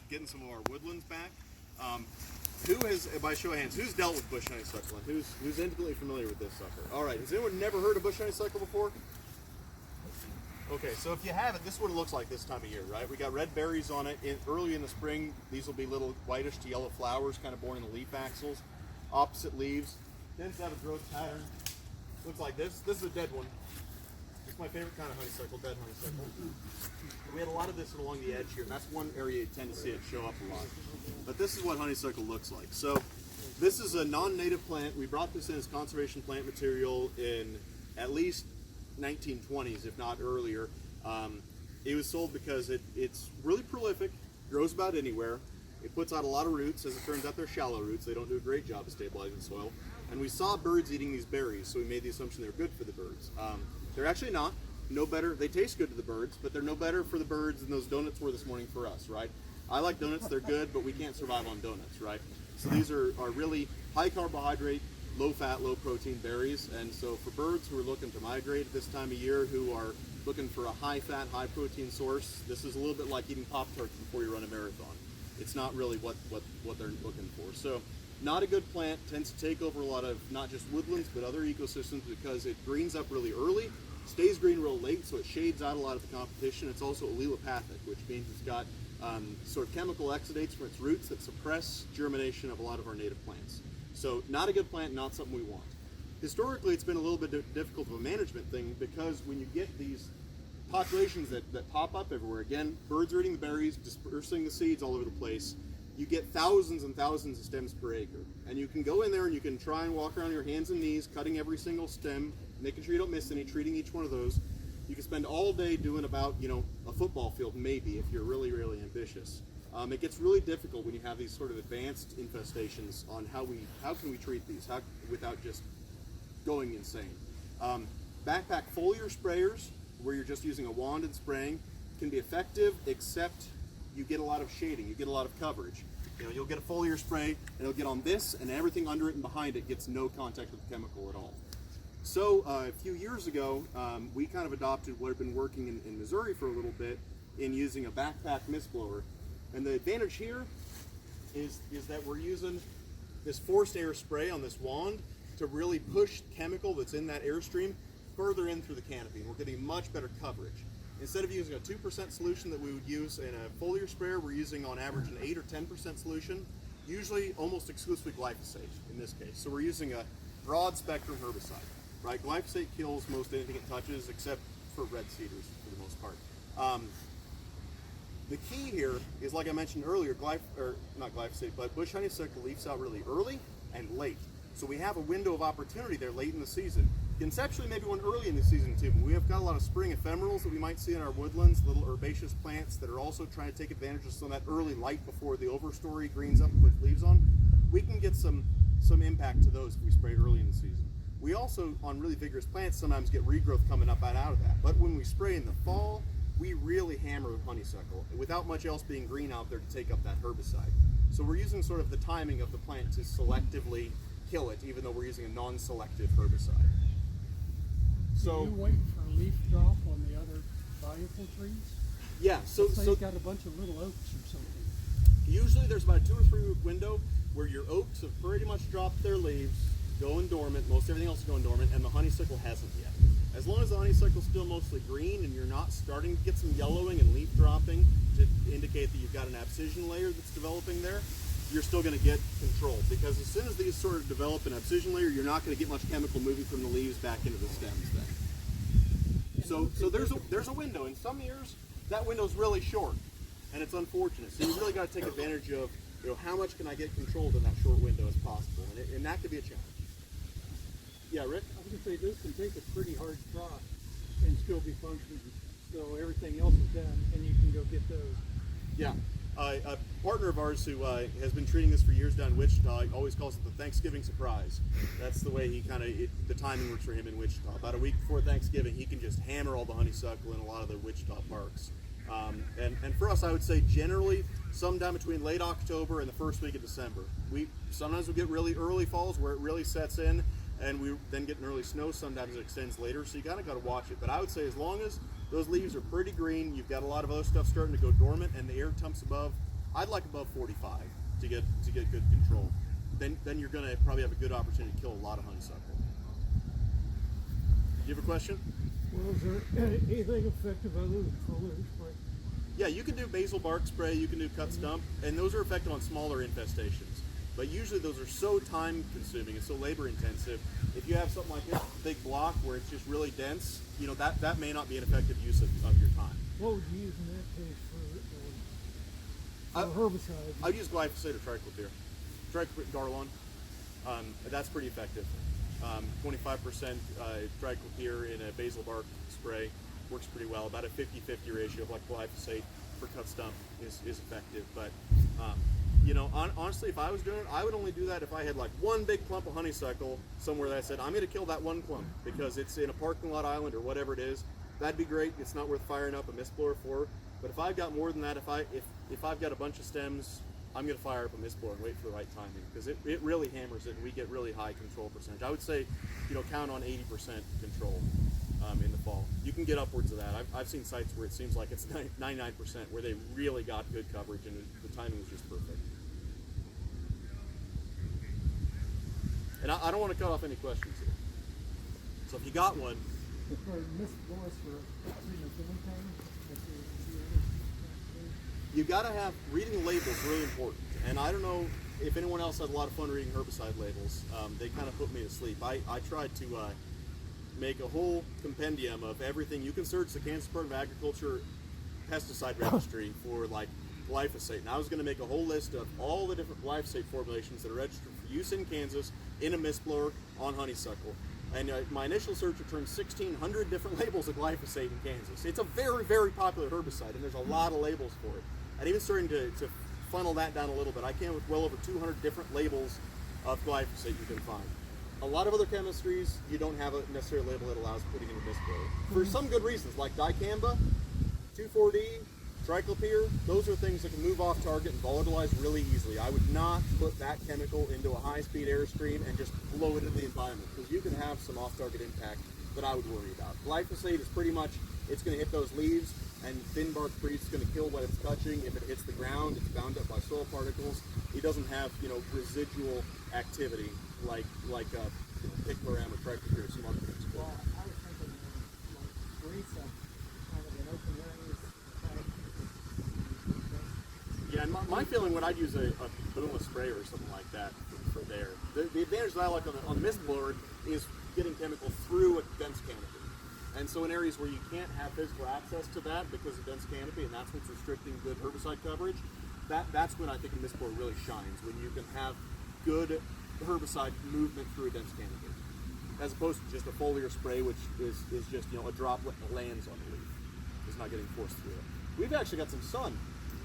getting some of our woodlands back. Who has, by show of hands, who's dealt with bush honeysuckle and who's intimately familiar with this sucker? All right, has anyone never heard of bush honeysuckle before? Okay, so if you haven't, this is what it looks like this time of year, right? We got red berries on it. Early in the spring, these will be little whitish to yellow flowers, kind of born in the leaf axils. Opposite leaves. Tends to have a growth pattern. Looks like this. This is a dead one. It's my favorite kind of honeysuckle, dead honeysuckle. We had a lot of this along the edge here, and that's one area you tend to see it show up a lot. But this is what honeysuckle looks like. So this is a non-native plant. We brought this in as conservation plant material in at least 1920s, if not earlier. It was sold because it's really prolific, grows about anywhere. It puts out a lot of roots. As it turns out, they're shallow roots. They don't do a great job of stabilizing soil. And we saw birds eating these berries, so we made the assumption they're good for the birds. They're actually not. No better. They taste good to the birds, but they're no better for the birds than those donuts were this morning for us, right? I like donuts. They're good, but we can't survive on donuts, right? So these are really high carbohydrate, low fat, low protein berries. And so for birds who are looking to migrate at this time of year, who are looking for a high fat, high protein source, this is a little bit like eating Pop-Tarts before you run a marathon. It's not really what they're looking for. So not a good plant, tends to take over a lot of not just woodlands but other ecosystems because it greens up really early, stays green real late, so it shades out a lot of the competition. It's also allelopathic, which means it's got sort of chemical exudates from its roots that suppress germination of a lot of our native plants. So not a good plant, not something we want. Historically, it's been a little bit difficult of a management thing because when you get these populations that pop up everywhere, again, birds are eating the berries, dispersing the seeds all over the place, you get thousands and thousands of stems per acre. And you can go in there and you can try and walk around your hands and knees, cutting every single stem, making sure you don't miss any, treating each one of those. You can spend all day doing about, a football field maybe if you're really, really ambitious. It gets really difficult when you have these sort of advanced infestations on how can we treat these without just going insane. Backpack foliar sprayers, where you're just using a wand and spraying, can be effective, except you get a lot of shading, you get a lot of coverage. You'll get a foliar spray and it'll get on this, and everything under it and behind it gets no contact with the chemical at all. So a few years ago, we kind of adopted what had been working in Missouri for a little bit in using a backpack mist blower. And the advantage here is that we're using this forced air spray on this wand to really push chemical that's in that airstream further in through the canopy, and we're getting much better coverage. Instead of using a 2% solution that we would use in a foliar sprayer, we're using on average an 8 or 10% solution, usually almost exclusively glyphosate in this case. So we're using a broad spectrum herbicide, right? Glyphosate kills most anything it touches except for red cedars for the most part. The key here is, like I mentioned earlier, not glyphosate, but bush honeysuckle leaves out really early and late. So we have a window of opportunity there late in the season. Conceptually, maybe one early in the season too, but we have got a lot of spring ephemerals that we might see in our woodlands, little herbaceous plants that are also trying to take advantage of some of that early light before the overstory greens up and puts leaves on. We can get some impact to those if we spray early in the season. We also, on really vigorous plants, sometimes get regrowth coming up out of that. But when we spray in the fall, we really hammer with honeysuckle without much else being green out there to take up that herbicide. So we're using sort of the timing of the plant to selectively kill it, even though we're using a non-selective herbicide. So do you wait for leaf drop on the other valuable trees? Yeah, so you've got a bunch of little oaks or something. Usually there's about a 2 or 3 week window where your oaks have pretty much dropped their leaves, going dormant, most everything else is going dormant, and the honeysuckle hasn't yet. As long as the honeysuckle's still mostly green and you're not starting to get some yellowing and leaf dropping to indicate that you've got an abscission layer that's developing there, you're still going to get control, because as soon as these sort of develop an abscission layer, you're not going to get much chemical moving from the leaves back into the stems then. So there's a window. In some years, that window's really short, and it's unfortunate. So you really got to take advantage of, how much can I get controlled in that short window as possible, and that could be a challenge. Yeah, Rick? I was going to say, this can take a pretty hard crop and still be functioning. So everything else is done, and you can go get those. Yeah. A partner of ours who has been treating this for years down in Wichita always calls it the Thanksgiving surprise. That's the way he the timing works for him in Wichita. About a week before Thanksgiving, he can just hammer all the honeysuckle in a lot of the Wichita parks. And for us, I would say generally sometime between late October and the first week of December. Sometimes we get really early falls where it really sets in, and we then get an early snow. Sometimes it extends later, so you kind of got to watch it. But I would say as long as those leaves are pretty green, you've got a lot of other stuff starting to go dormant, and the air temps above I'd like above 45 to get good control. Then you're gonna probably have a good opportunity to kill a lot of honeysuckle. Do you have a question? Well, is there anything effective other than foliar spray? Yeah, you can do basil bark spray, you can do cut stump, and those are effective on smaller infestations. But usually those are so time consuming and so labor intensive. If you have something like this big block where it's just really dense, you know, that may not be an effective use of your time. What would you use in that case for herbicide? I'd use glyphosate or triclopyr. Garlon. That's pretty effective. 25% triclopyr in a basil bark spray works pretty well. About a 50-50 ratio of like glyphosate for cut stump is effective. But you know, honestly, if I was doing it, I would only do that if I had like one big clump of honeysuckle somewhere that I said I'm going to kill that one clump because it's in a parking lot island or whatever it is. That'd be great. It's not worth firing up a mist blower for. But if I've got more than that, if I've got a bunch of stems, I'm going to fire up a mist blower and wait for the right timing because it really hammers it and we get really high control percentage. I would say, you know, count on 80% control in the fall. You can get upwards of that. I've seen sites where it seems like it's 99% where they really got good coverage and the timing was just perfect. And I don't want to cut off any questions here. So if you got one. For mist blowers for anything, You got to have, reading the labels is really important. And I don't know if anyone else had a lot of fun reading herbicide labels. They kind of put me to sleep. I tried to make a whole compendium of everything. You can search the Kansas Department of Agriculture pesticide registry for like glyphosate. And I was going to make a whole list of all the different glyphosate formulations that are registered for use in Kansas in a mist blower on honeysuckle. And my initial search returned 1,600 different labels of glyphosate in Kansas. It's a very, very popular herbicide, and there's a lot of labels for it. And even starting to funnel that down a little bit, I came with well over 200 different labels of glyphosate you can find. A lot of other chemistries, you don't have a necessary label that allows putting in a mist blower. For some good reasons, like dicamba, 2,4-D, triclopyr, those are things that can move off target and volatilize really easily. I would not put that chemical into a high-speed airstream and just blow it into the environment because you can have some off-target impact that I would worry about. Glyphosate is pretty much, it's going to hit those leaves and thin bark trees is going to kill what it's touching. If it hits the ground, it's bound up by soil particles. It doesn't have, you know, residual activity like picloram or triclopyr or some other things. Well, I was thinking like Teresa, kind of an open area. Yeah, and my feeling when I'd use a boomless sprayer or something like that for there. The advantage that I like on the mist blower is getting chemical through a dense canopy. And so in areas where you can't have physical access to that because of dense canopy, and that's what's restricting good herbicide coverage, that's when I think a mist blower really shines, when you can have good herbicide movement through a dense canopy, as opposed to just a foliar spray, which is just, you know, a droplet that lands on the leaf. It's not getting forced through it. We've actually got some sun.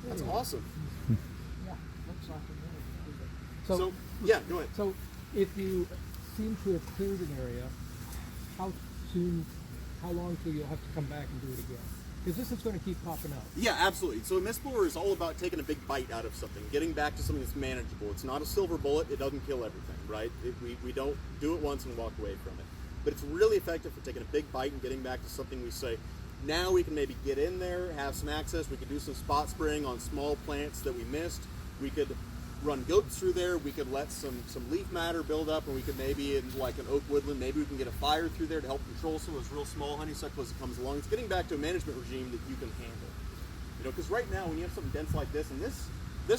That's awesome. Yeah, looks like it. So yeah, go ahead. So if you seem to have cleared an area, how long till you'll have to come back and do it again? Because this is going to keep popping up. Yeah, absolutely. So a mist blower is all about taking a big bite out of something, getting back to something that's manageable. It's not a silver bullet. It doesn't kill everything, right? We don't do it once and walk away from it. But it's really effective for taking a big bite and getting back to something we say, now we can maybe get in there, have some access. We could do some spot spraying on small plants that we missed. We could run goats through there. We could let some leaf matter build up, and we could maybe in like an oak woodland, maybe we can get a fire through there to help control some of those real small honeysuckle as it comes along. It's getting back to a management regime that you can handle. You know, because right now when you have something dense like this, and this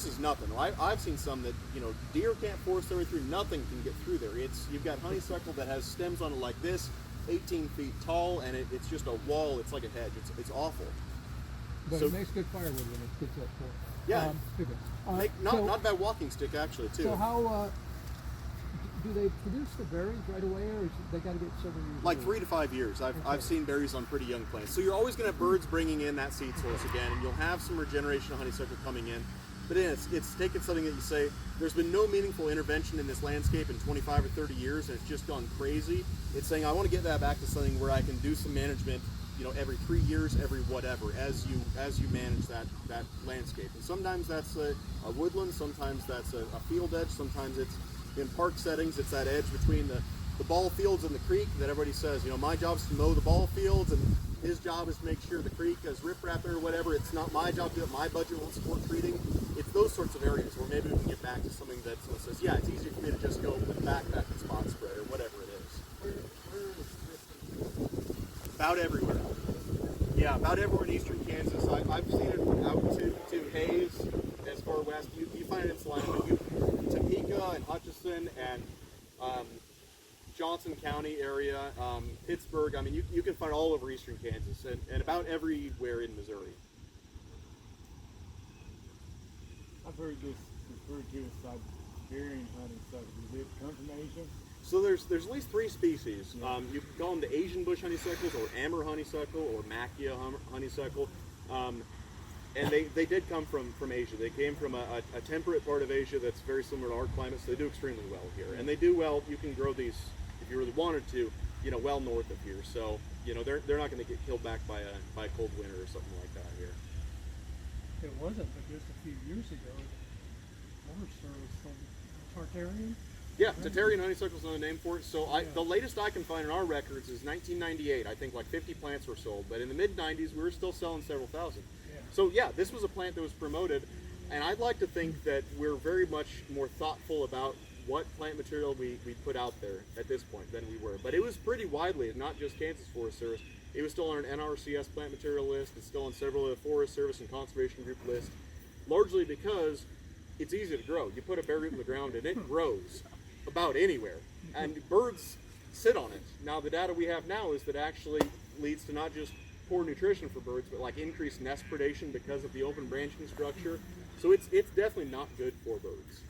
is nothing. I've seen some that, you know, deer can't force their way through. Nothing can get through there. You've got honeysuckle that has stems on it like this, 18 feet tall, and it's just a wall. It's like a hedge. It's awful. But it makes good firewood when it gets up for it. Yeah. So not bad walking stick actually too. So how do they produce the berries right away, or they got to get several years? Like 3 to 5 years. I've seen berries on pretty young plants. So you're always going to have birds bringing in that seed source again, and you'll have some regeneration of honeysuckle coming in. But then it's taking something that you say, there's been no meaningful intervention in this landscape in 25 or 30 years, and it's just gone crazy. It's saying, I want to get that back to something where I can do some management, you know, every 3 years, every whatever, as you manage that landscape. And sometimes that's a woodland, sometimes that's a field edge, sometimes it's in park settings, it's that edge between the ball fields and the creek that everybody says, you know, my job is to mow the ball fields, and his job is to make sure the creek has riprap or whatever. It's not my job to do it. My budget won't support treating. It's those sorts of areas where maybe we can get back to something that someone says, yeah, it's easier for me to just go with backpack and spot spray or whatever it is. Where is this? About everywhere. Yeah, about everywhere in eastern Kansas. I've seen it out to Hayes, as far west. You find it in Salina, but Topeka and Hutchinson and Johnson County area, Pittsburgh. I mean, you can find all over eastern Kansas and about everywhere in Missouri. I've heard this referred to as Siberian honeysuckle. Does it come from Asia? So there's at least 3 species. You can call them the Asian bush honeysuckles, or amber honeysuckle, or Macchia honeysuckle. And they did come from Asia. They came from a temperate part of Asia that's very similar to our climate, so they do extremely well here. And they do well. You can grow these, if you really wanted to, well north of here. So, they're not going to get killed back by a cold winter or something like that here. It wasn't, but just a few years ago, Forest Service sold Tartarian. Yeah, Tartarian honeysuckle is another name for it. So the latest I can find in our records is 1998. I think like 50 plants were sold, but in the mid-90s we were still selling several thousand. Yeah. So yeah, this was a plant that was promoted, and I'd like to think that we're very much more thoughtful about what plant material we put out there at this point than we were. But it was pretty widely, not just Kansas Forest Service. It was still on an NRCS plant material list. It's still on several of the Forest Service and Conservation Group lists, largely because it's easy to grow. You put a bare root in the ground and it grows about anywhere, and birds sit on it. Now the data we have now is that actually leads to not just poor nutrition for birds, but like increased nest predation because of the open branching structure. So it's definitely not good for birds.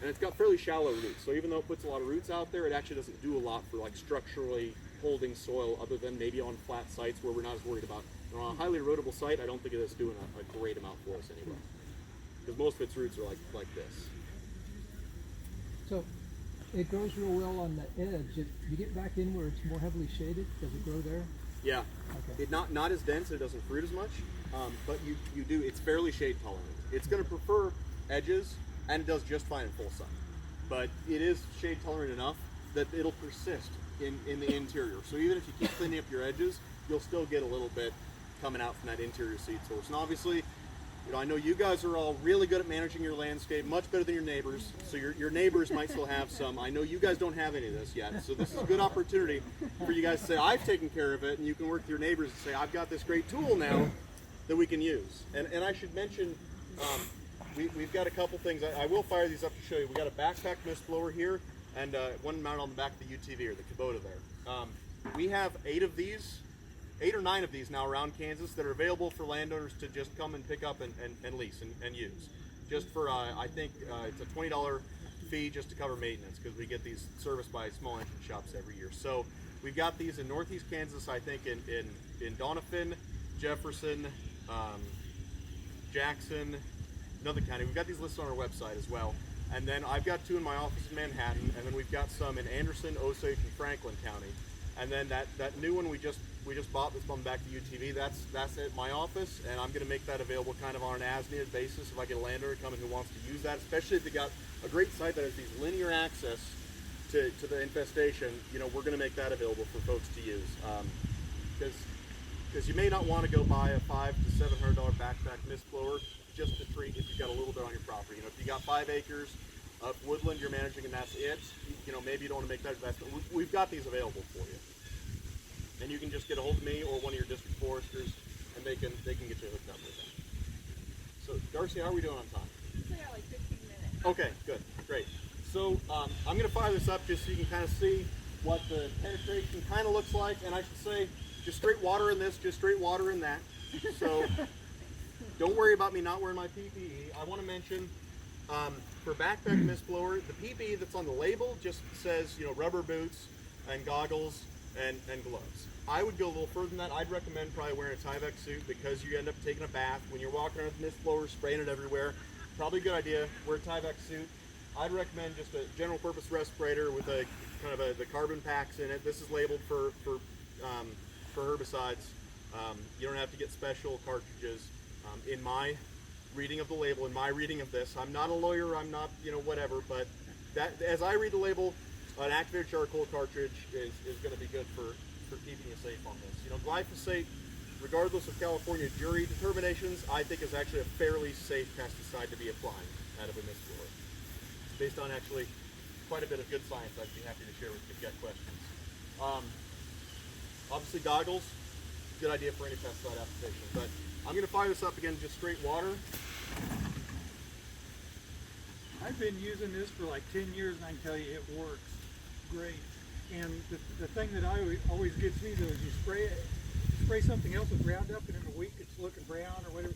And it's got fairly shallow roots, so even though it puts a lot of roots out there, it actually doesn't do a lot for like structurally holding soil, other than maybe on flat sites where we're not as worried about. And on a highly erodible site, I don't think it is doing a great amount for us anyway, because most of its roots are like this. So it grows real well on the edge. If you get back in where it's more heavily shaded, does it grow there? Yeah, Okay. it not as dense. It doesn't fruit as much, but you do. It's fairly shade tolerant. It's going to prefer edges, and it does just fine in full sun. But it is shade tolerant enough that it'll persist in the interior. So even if you keep cleaning up your edges, you'll still get a little bit coming out from that interior seed source. And obviously, I know you guys are all really good at managing your landscape, much better than your neighbors. So your neighbors might still have some. I know you guys don't have any of this yet. So this is a good opportunity for you guys to say, I've taken care of it, and you can work with your neighbors and say, I've got this great tool now that we can use. And I should mention, we've got a couple things. I will fire these up to show you. We've got a backpack mist blower here, and one mounted on the back of the UTV, or the Kubota there. We have 8 or 9 of these now around Kansas that are available for landowners to just come and pick up and lease and use. Just for, I think it's a $20 fee just to cover maintenance, because we get these serviced by small engine shops every year. So we've got these in northeast Kansas, I think in Doniphan, Jefferson, Jackson, another county. We've got these listed on our website as well. And then I've got 2 in my office in Manhattan, and then we've got some in Anderson, Osage, and Franklin County. And then that new one we just bought that's on the back of the UTV, that's at my office, and I'm going to make that available kind of on an as-needed basis if I get a landowner coming who wants to use that, especially if they got a great site that has these linear access to the infestation. We're going to make that available for folks to use, because you may not want to go buy a $500 to $700 backpack mist blower just to treat if you've got a little bit on your property. If you got 5 acres of woodland you're managing and that's it, maybe you don't want to make that investment. We've got these available for you. And you can just get a hold of me or one of your district foresters, and they can get you hooked up with them. So Darcy, how are we doing on time? We got like 15 minutes. Okay, good, great. So I'm going to fire this up just so you can kind of see what the penetration kind of looks like. And I should say, just straight water in this, just straight water in that. So don't worry about me not wearing my PPE. I want to mention, for backpack mist blower, the PPE that's on the label just says, rubber boots and goggles and gloves. I would go a little further than that. I'd recommend probably wearing a Tyvek suit, because you end up taking a bath when you're walking around with mist blower, spraying it everywhere. Probably a good idea. Wear a Tyvek suit. I'd recommend just a general purpose respirator with a kind of the carbon packs in it. This is labeled for herbicides. You don't have to get special cartridges. In my reading of the label, in my reading of this, I'm not a lawyer, I'm not, whatever, but that, as I read the label, an activated charcoal cartridge is going to be good for keeping you safe on this. Glyphosate regardless of California jury determinations, I think is actually a fairly safe pesticide to be applying out of a mist blower. It's based on actually quite a bit of good science I'd be happy to share with you if you have questions. Obviously goggles, good idea for any pesticide application. But I'm going to fire this up again, just straight water. I've been using this for like 10 years and I can tell you it works great. And the thing that always gets me though is you spray something else with Roundup and in a week it's looking brown or whatever.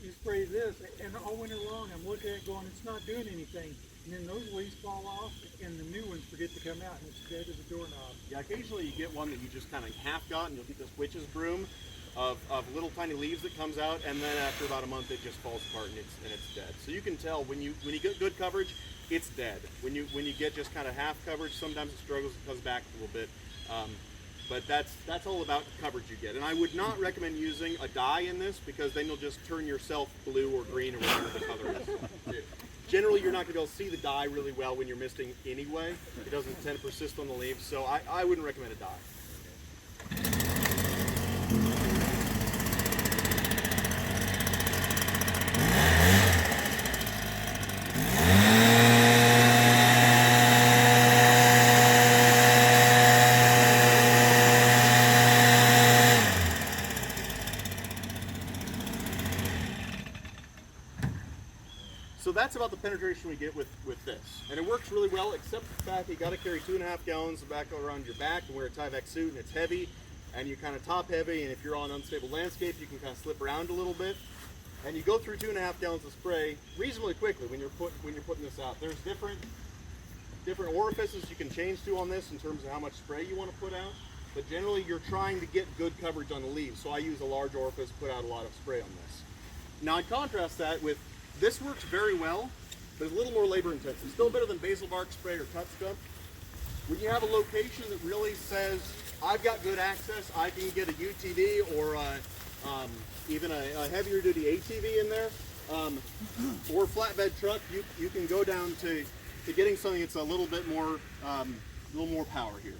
You spray this and all winter long I'm looking at it going, it's not doing anything. And then those leaves fall off and the new ones forget to come out and it's dead as a doorknob. Yeah, occasionally you get one that you just kind of half got and you'll get this witch's broom of little tiny leaves that comes out, and then after about a month it just falls apart and it's dead. So you can tell when you get good coverage, it's dead. When you get just kind of half coverage, sometimes it struggles, it comes back a little bit. But that's all about coverage you get. And I would not recommend using a dye in this because then you'll just turn yourself blue or green or whatever the color is. Generally, you're not going to be able to see the dye really well when you're misting anyway. It doesn't tend to persist on the leaves, so I wouldn't recommend a dye. So that's about the penetration we get with this. And it works really well, except the fact you got to carry 2.5 gallons of tobacco around your back and wear a Tyvek suit, and it's heavy, and you kind of top heavy, and if you're on unstable landscape, you can kind of slip around a little bit. And you go through 2.5 gallons of spray reasonably quickly when you're putting this out. There's different orifices you can change to on this in terms of how much spray you want to put out, but generally you're trying to get good coverage on the leaves, so I use a large orifice to put out a lot of spray on this. Now I contrast that with this works very well, but it's a little more labor intensive. Still better than basil bark spray or cut stump. When you have a location that really says, I've got good access, I can get a UTV or even a heavier duty ATV in there, or flatbed truck, you can go down to getting something that's a little bit more, power here.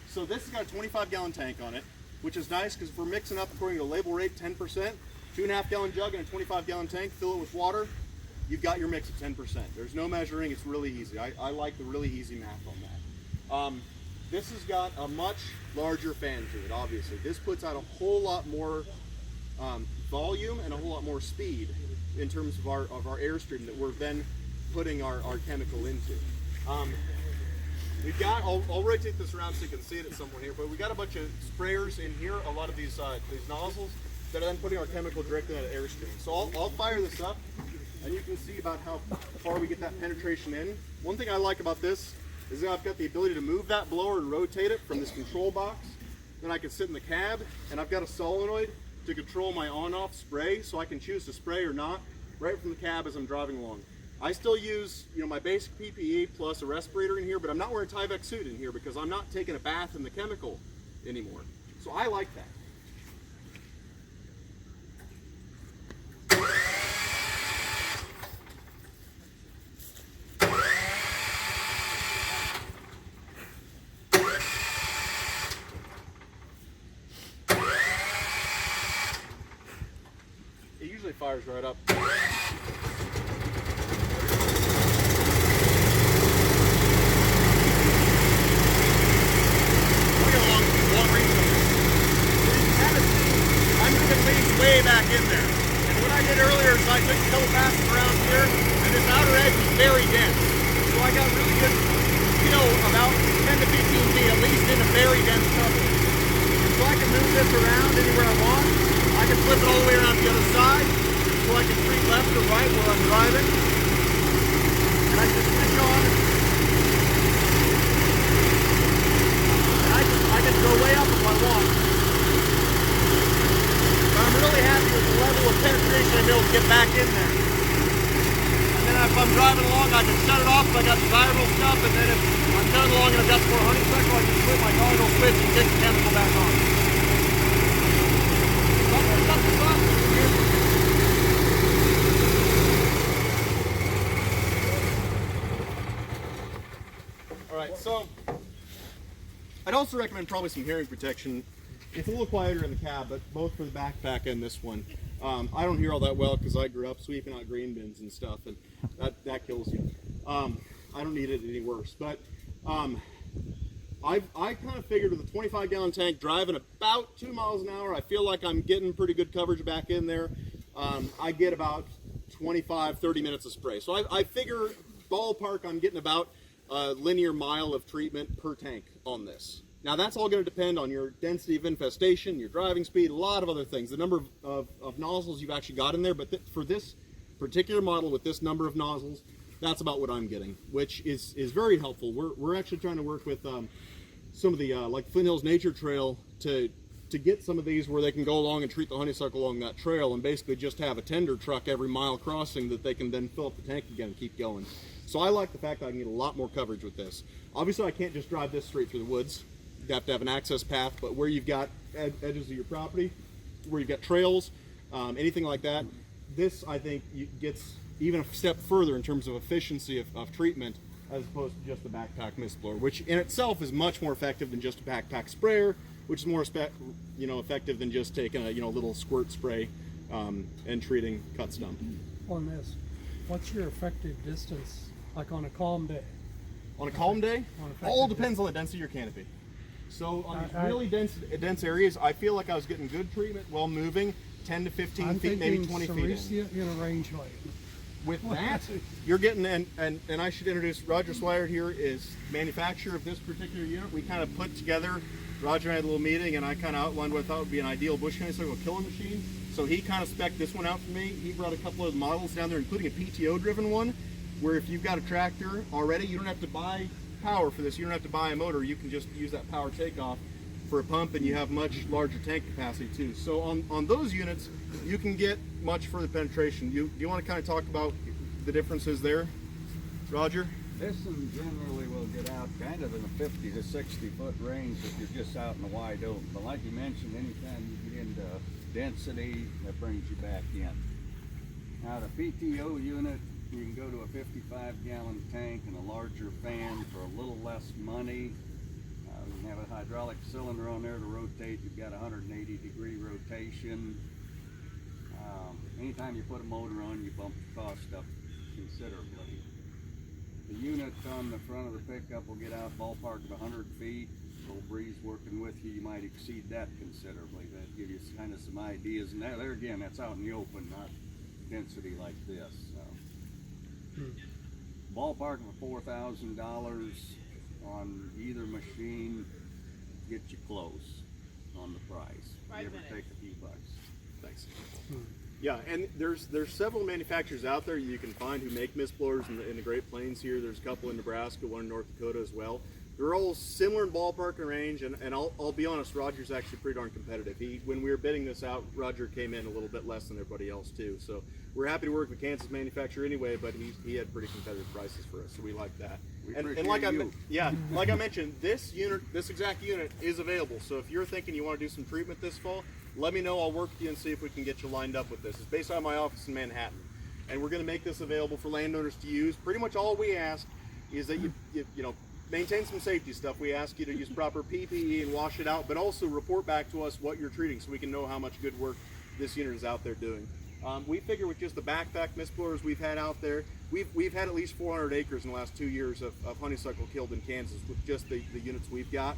So this has got a 25 gallon tank on it, which is nice because if we're mixing up according to label rate 10%, 2.5 gallon jug and a 25 gallon tank, fill it with water, you've got your mix at 10%. There's no measuring, it's really easy. I like the really easy math on that. This has got a much larger fan to it, obviously. This puts out a whole lot more volume and a whole lot more speed in terms of our airstream that we're then putting our chemical into. We've got, I'll rotate this around so you can see it at some point here, but we got a bunch of sprayers in here, a lot of these nozzles that are then putting our chemical directly out of airstream. So I'll fire this up and you can see about how far we get that penetration in. One thing I like about this is that I've got the ability to move that blower and rotate it from this control box. Then I can sit in the cab and I've got a solenoid to control my on-off spray, so I can choose to spray or not right from the cab as I'm driving along. I still use, my basic PPE plus a respirator in here, but I'm not wearing a Tyvek suit in here because I'm not taking a bath in the chemical anymore. So I like that. It usually fires right up. Way back in there. And what I did earlier is I took a couple passes around here, and this outer edge is very dense. So I got really good feel about 10 to 15 feet, at least in a very dense cover. And so I can move this around anywhere I want. I can flip it all the way around the other side, so I can treat left or right while I'm driving. And I just switch on. And I can go way up if I want. I'm really happy with the level of penetration I'm able to get back in there. And then if I'm driving along, I can shut it off if I got desirable stuff, and then if I'm done along and I've got some more honeysuckle, I can flip my toggle switch and kick the chemical back on. So I'm going to shut this off. Alright, so I'd also recommend probably some hearing protection It's a little quieter in the cab, but both for the backpack and this one. I don't hear all that well because I grew up sweeping out green bins and stuff, and that kills you. I don't need it any worse, but I kind of figured with a 25-gallon tank driving about 2 miles an hour, I feel like I'm getting pretty good coverage back in there. I get about 25-30 minutes of spray, so I figure ballpark I'm getting about a linear mile of treatment per tank on this. Now that's all going to depend on your density of infestation, your driving speed, a lot of other things, the number of nozzles you've actually got in there, but for this particular model with this number of nozzles, that's about what I'm getting, which is very helpful. We're actually trying to work with some of the, like Flint Hills Nature Trail to get some of these where they can go along and treat the honeysuckle along that trail and basically just have a tender truck every mile crossing that they can then fill up the tank again and keep going. So I like the fact that I can get a lot more coverage with this. Obviously I can't just drive this straight through the woods. You have to have an access path, but where you've got edges of your property, where you've got trails, anything like that, this I think gets even a step further in terms of efficiency of treatment as opposed to just the backpack mist blower, which in itself is much more effective than just a backpack sprayer, which is more effective than just taking a little squirt spray and treating cut stump. On this, what's your effective distance, like on a calm day? On a calm day, On effective all depends on the density of your canopy. So on these really dense areas, I feel like I was getting good treatment while moving 10 to 15 I'm feet, maybe thinking 20 feet Ceresia in a range light. With that, you're getting, and I should introduce Roger Swire here is manufacturer of this particular unit. We kind of put together, Roger and I had a little meeting, and I kind of outlined what I thought would be an ideal bush honeysuckle killing machine. So he kind of spec'd this one out for me. He brought a couple of models down there, including a PTO driven one, where if you've got a tractor already, you don't have to buy power for this. You don't have to buy a motor. You can just use that power takeoff for a pump, and you have much larger tank capacity too. So on those units, you can get much further penetration. Do you want to kind of talk about the differences there, Roger? This one generally will get out kind of in the 50 to 60 foot range if you're just out in the wide open. But like you mentioned, anytime you get into density, that brings you back in. Now the PTO unit, you can go to a 55-gallon tank and a larger fan for a little less money. You can have a hydraulic cylinder on there to rotate. You've got 180-degree rotation. Anytime you put a motor on, you bump the cost up considerably. The unit on the front of the pickup will get out ballpark of 100 feet. A little breeze working with you, you might exceed that considerably. That'd give you kind of some ideas. And there again, that's out in the open, not density like this. So. Ballpark of $4,000 on either machine gets you close on the price. 5 Give or minutes. take a few bucks. Thanks. Yeah, and there's several manufacturers out there you can find who make mist blowers in the Great Plains here. There's a couple in Nebraska, one in North Dakota as well. They're all similar in ballpark and range, and I'll be honest, Roger's actually pretty darn competitive. When we were bidding this out, Roger came in a little bit less than everybody else too. So we're happy to work with Kansas manufacturer anyway, but he had pretty competitive prices for us, so we like that. We And appreciate like you. like I mentioned, this exact unit is available. So if you're thinking you want to do some treatment this fall, let me know. I'll work with you and see if we can get you lined up with this. It's based on my office in Manhattan, and we're going to make this available for landowners to use. Pretty much all we ask is that you maintain some safety stuff. We ask you to use proper PPE and wash it out, but also report back to us what you're treating so we can know how much good work this unit is out there doing. We figure with just the backpack mist blowers we've had out there, we've had at least 400 acres in the last 2 years of honeysuckle killed in Kansas with just the units we've got,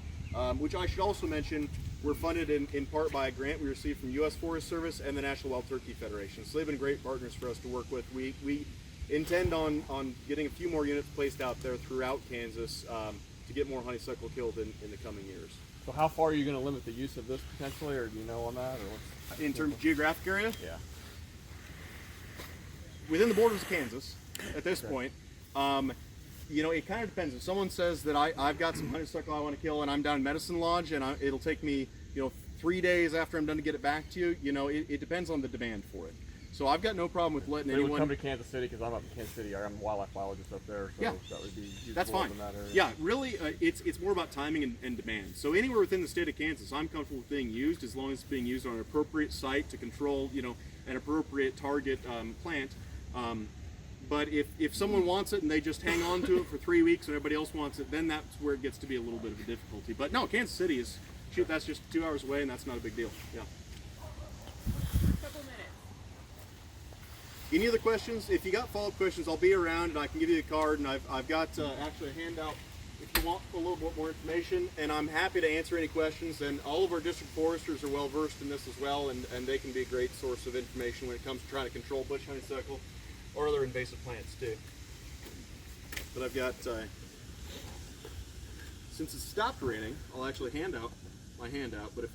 which I should also mention, we're funded in part by a grant we received from U.S. Forest Service and the National Wild Turkey Federation. So they've been great partners for us to work with. We intend on getting a few more units placed out there throughout Kansas to get more honeysuckle killed in the coming years. So how far are you going to limit the use of this potentially, or do you know on that? Or what's In terms of geographic area, yeah. within the borders of Kansas at this point, it kind of depends. If someone says that I've got some honeysuckle I want to kill and I'm down in Medicine Lodge and it'll take me 3 days after I'm done to get it back to you, it depends on the demand for it. So I've got no problem with letting They would anyone come to Kansas City because I'm up in Kansas City. I'm a wildlife biologist up there, so Yeah. that would be useful That's fine. in that area. Yeah, really, it's more about timing and demand. So anywhere within the state of Kansas, I'm comfortable with being used as long as it's being used on an appropriate site to control, an appropriate target plant. But if someone wants it and they just hang on to it for 3 weeks and everybody else wants it, then that's where it gets to be a little bit of a difficulty. But no, Kansas City is Shoot, that's just 2 hours away, and that's not a big deal. Yeah. Couple minutes. Any other questions? If you got follow-up questions, I'll be around, and I can give you a card, and I've got actually a handout if you want a little bit more information, and I'm happy to answer any questions. And all of our district foresters are well versed in this as well, and they can be a great source of information when it comes to trying to control bush honeysuckle or other invasive plants too. But I've got, since it stopped raining, I'll actually hand out my handout. But if